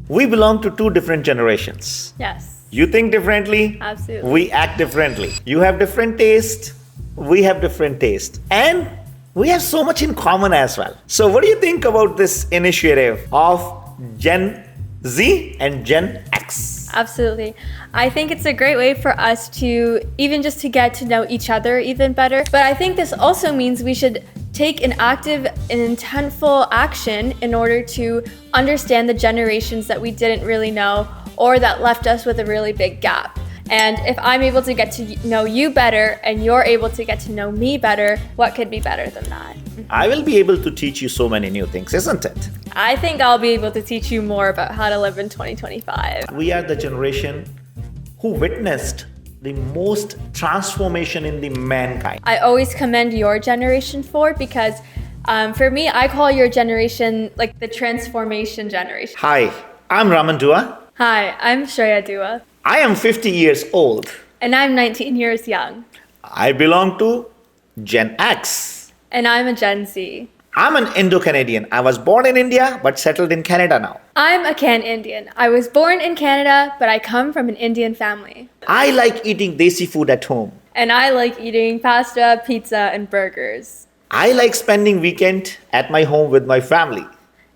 We belong to two different generations. Yes. You think differently. Absolutely. We act differently. You have different taste. We have different taste. And we have so much in common as well. So what do you think about this initiative of Gen Z and Gen X? Absolutely. I think it's a great way for us to even just to get to know each other even better. But I think this also means we should take an active and intentful action in order to understand the generations that we didn't really know or that left us with a really big gap. And if I'm able to get to know you better and you're able to get to know me better, what could be better than that? I will be able to teach you so many new things, isn't it? I think I'll be able to teach you more about how to live in 2025. We are the generation who witnessed the most transformation in the mankind. I always commend your generation for because for me, I call your generation like the transformation generation. Hi, I'm Raman Dua. Hi, I'm Shreya Dua. I am 50 years old. And I'm 19 years young. I belong to Gen X. And I'm a Gen Z. I'm an Indo-Canadian. I was born in India but settled in Canada now. I'm a Can Indian. I was born in Canada, but I come from an Indian family. I like eating desi food at home. And I like eating pasta, pizza, and burgers. I like spending weekend at my home with my family.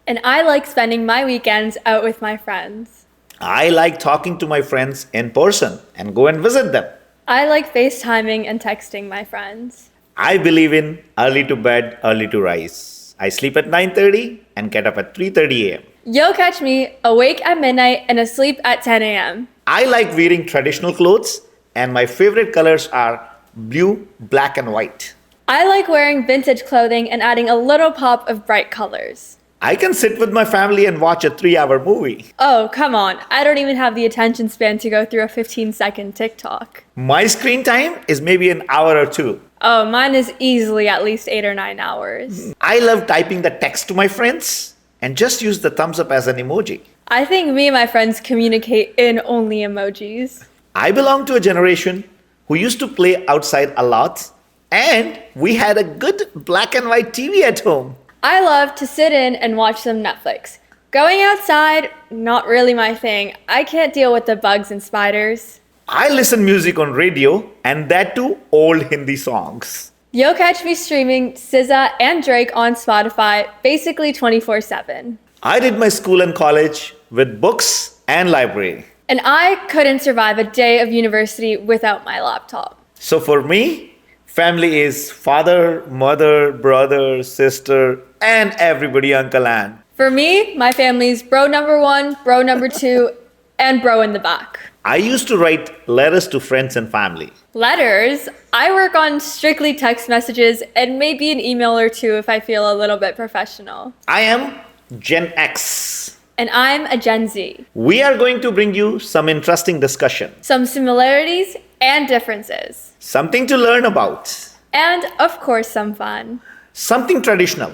And I like spending my weekends out with my friends. I like talking to my friends in person and go and visit them. I like FaceTiming and texting my friends. I believe in early to bed, early to rise. I sleep at 9:30 and get up at 3:30 a.m. You'll catch me awake at midnight and asleep at 10 a.m. I like wearing traditional clothes and my favorite colors are blue, black and white. I like wearing vintage clothing and adding a little pop of bright colors. I can sit with my family and watch a 3-hour movie. Oh, come on. I don't even have the attention span to go through a 15-second TikTok. My screen time is maybe an hour or two. Oh, mine is easily at least 8 or 9 hours. I love typing the text to my friends and just use the thumbs up as an emoji. I think me and my friends communicate in only emojis. I belong to a generation who used to play outside a lot and we had a good black and white TV at home. I love to sit in and watch some Netflix. Going outside, not really my thing. I can't deal with the bugs and spiders. I listen music on radio and that too old Hindi songs. You'll catch me streaming SZA and Drake on Spotify basically 24/7. I did my school and college with books and library. And I couldn't survive a day of university without my laptop. So for me, family is father, mother, brother, sister, and everybody, uncle, aunt. For me, my family's bro number 1, bro number 2, and bro in the back. I used to write letters to friends and family. Letters? I work on strictly text messages and maybe an email or two if I feel a little bit professional. I am Gen X. And I'm a Gen Z. We are going to bring you some interesting discussion. Some similarities and differences. Something to learn about. And of course, some fun. Something traditional.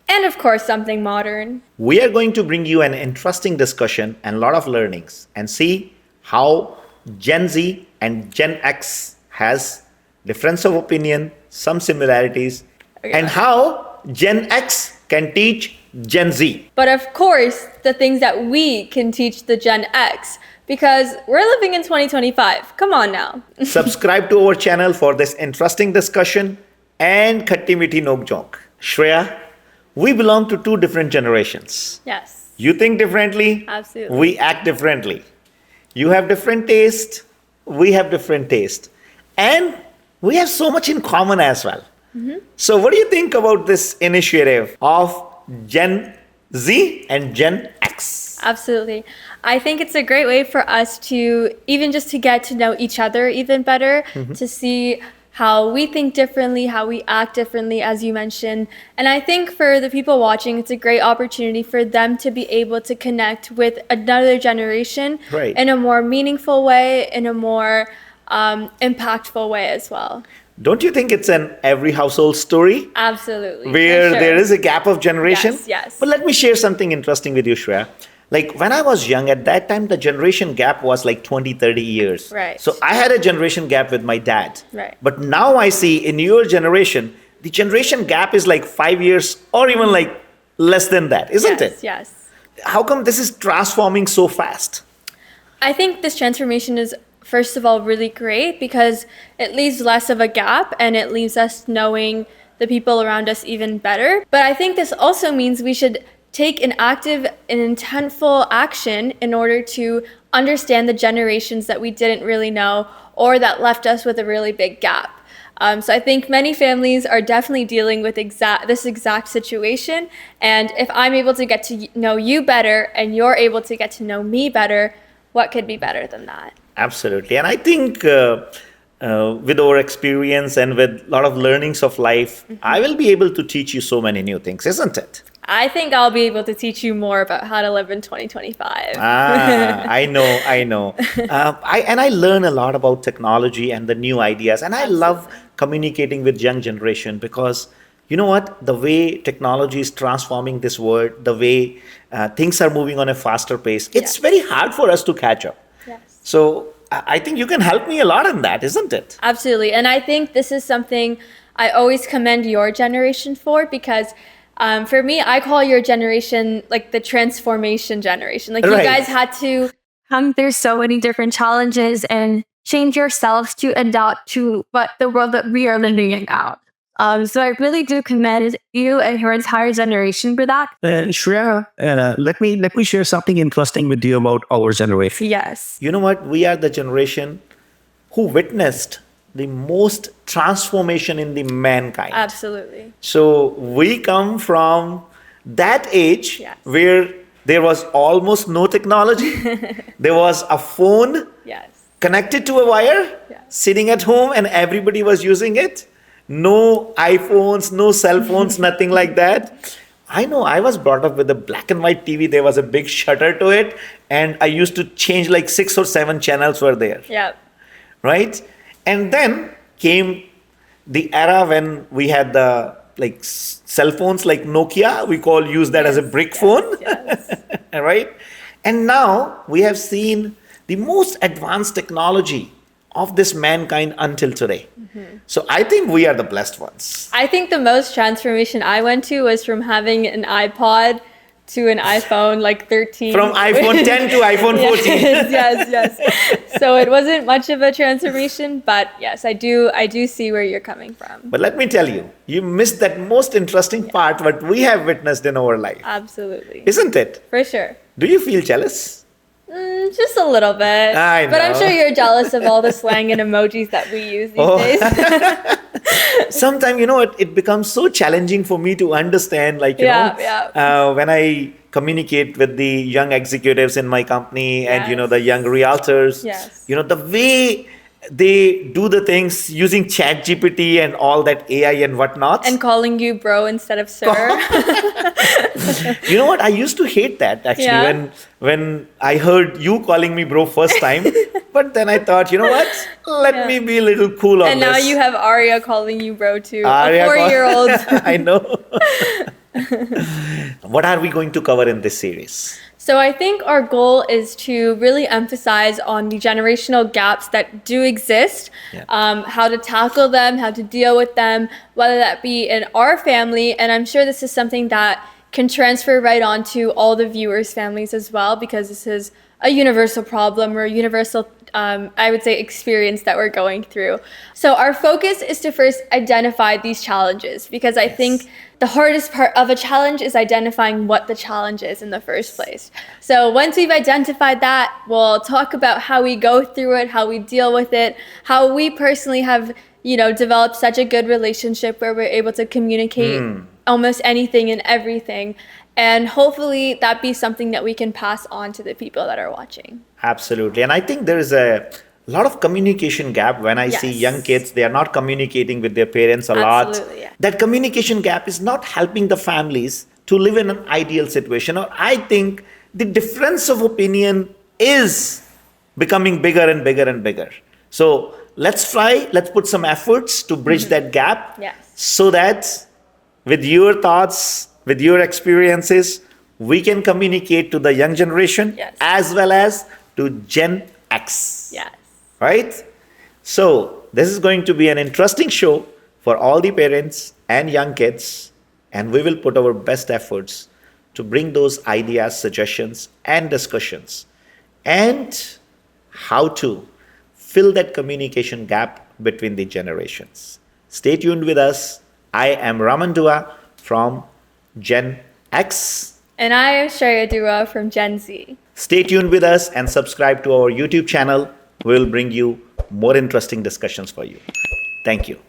And of course, something modern. We are going to bring you an interesting discussion and a lot of learnings and see how Gen Z and Gen X has difference of opinion, some similarities, and how Gen X can teach Gen Z. But of course, the things that we can teach the Gen X because we're living in 2025. Come on now. Subscribe to our channel for this interesting discussion and Khatti Meethi Nok Jok. Shreya, we belong to two different generations. Yes. You think differently. Absolutely. We act differently. You have different taste. We have different taste. And we have so much in common as well. So what do you think about this initiative of Gen Z and Gen X? Absolutely. I think it's a great way for us to even just to get to know each other even better, to see how we think differently, how we act differently, as you mentioned. And I think for the people watching, it's a great opportunity for them to be able to connect with another generation in a more meaningful way, in a more impactful way as well. Don't you think it's an every household story? Absolutely. Where there is a gap of generation? Yes. But let me share something interesting with you, Shreya. Like when I was young, at that time, the generation gap was like 20, 30 years. Right. So I had a generation gap with my dad. Right. But now I see in your generation, the generation gap is like 5 years or even like less than that, isn't it? Yes. How come this is transforming so fast? I think this transformation is, first of all, really great because it leaves less of a gap and it leaves us knowing the people around us even better. But I think this also means we should take an active and intentful action in order to understand the generations that we didn't really know or that left us with a really big gap. So I think many families are definitely dealing with this exact situation. And if I'm able to get to know you better and you're able to get to know me better, what could be better than that? Absolutely. And I think with our experience and with a lot of learnings of life, I will be able to teach you so many new things, isn't it? I think I'll be able to teach you more about how to live in 2025. I know. I learn a lot about technology and the new ideas, and I love communicating with young generation because you know what? The way technology is transforming this world, the way things are moving on a faster pace, it's very hard for us to catch up. Yes. So I think you can help me a lot in that, isn't it? Absolutely. And I think this is something I always commend your generation for because for me, I call your generation like the transformation generation. Like you Right. guys had to come through so many different challenges and change yourselves to adapt to what the world that we are living in now. So I really do commend you and your entire generation for that. Shreya, let me share something interesting with you about our generation. Yes. You know what? We are the generation who witnessed the most transformation in the mankind. absolutely. So we come from that age Yes. where there was almost no technology. There was a phone Yes. connected to a wire, Yes. sitting at home, and everybody was using it. No iPhones, no cell phones, nothing like that. I know I was brought up with a black and white TV. There was a big shutter to it, and I used to change like 6 or 7 channels were there, Yep. right? And then came the era when we had the like cell phones like Nokia. We use that as a brick phone, Yes. right? And now we have seen the most advanced technology of this mankind until today. So I think we are the blessed ones. I think the most transformation I went to was from having an iPod to an iPhone like 13. From iPhone 10 to iPhone 14. yes. So it wasn't much of a transformation, but yes, I do see where you're coming from. But let me tell you, you missed that most interesting part what we have witnessed in our life. Absolutely. Isn't it? For sure. Do you feel jealous? Just a little bit. I But I'm know. sure you're jealous of all the slang and emojis that we use these Oh. days. Sometimes, it becomes so challenging for me to understand, like, when I communicate with the young executives in my company and, Yes. the young realtors, Yes. the way they do the things using chat GPT and all that AI and whatnot. And calling you bro instead of sir. You know what? I used to hate that actually Yeah. when I heard you calling me bro first time. But then I thought, you know what? Let me be a little cool on And this. now you have Arya calling you bro too. Arya a 4-year-old. I know. What are we going to cover in this series? So I think our goal is to really emphasize on the generational gaps that do exist, how to tackle them, how to deal with them, whether that be in our family. And I'm sure this is something that can transfer right on to all the viewers' families as well, because this is a universal problem or a universal, I would say, experience that we're going through. So our focus is to first identify these challenges, because I think the hardest part of a challenge is identifying what the challenge is in the first place. So once we've identified that, we'll talk about how we go through it, how we deal with it, how we personally have, developed such a good relationship where we're able to communicate almost anything and everything. And hopefully that be something that we can pass on to the people that are watching. Absolutely. And I think there is a lot of communication gap when I see Yes. young kids, they are not communicating with their parents a lot. Absolutely, yeah. That communication gap is not helping the families to live in an ideal situation. Or I think the difference of opinion is becoming bigger and bigger and bigger. So let's put some efforts to bridge that gap Yes. so that with your thoughts, with your experiences, we can communicate to the young generation Yes. as well as to Gen X. Yes. Right? So, this is going to be an interesting show for all the parents and young kids, and we will put our best efforts to bring those ideas, suggestions, and discussions, and how to fill that communication gap between the generations. Stay tuned with us. I am Raman Dua from Gen X. And I am Shreya Dua from Gen Z. Stay tuned with us and subscribe to our YouTube channel. We will bring you more interesting discussions for you. Thank you.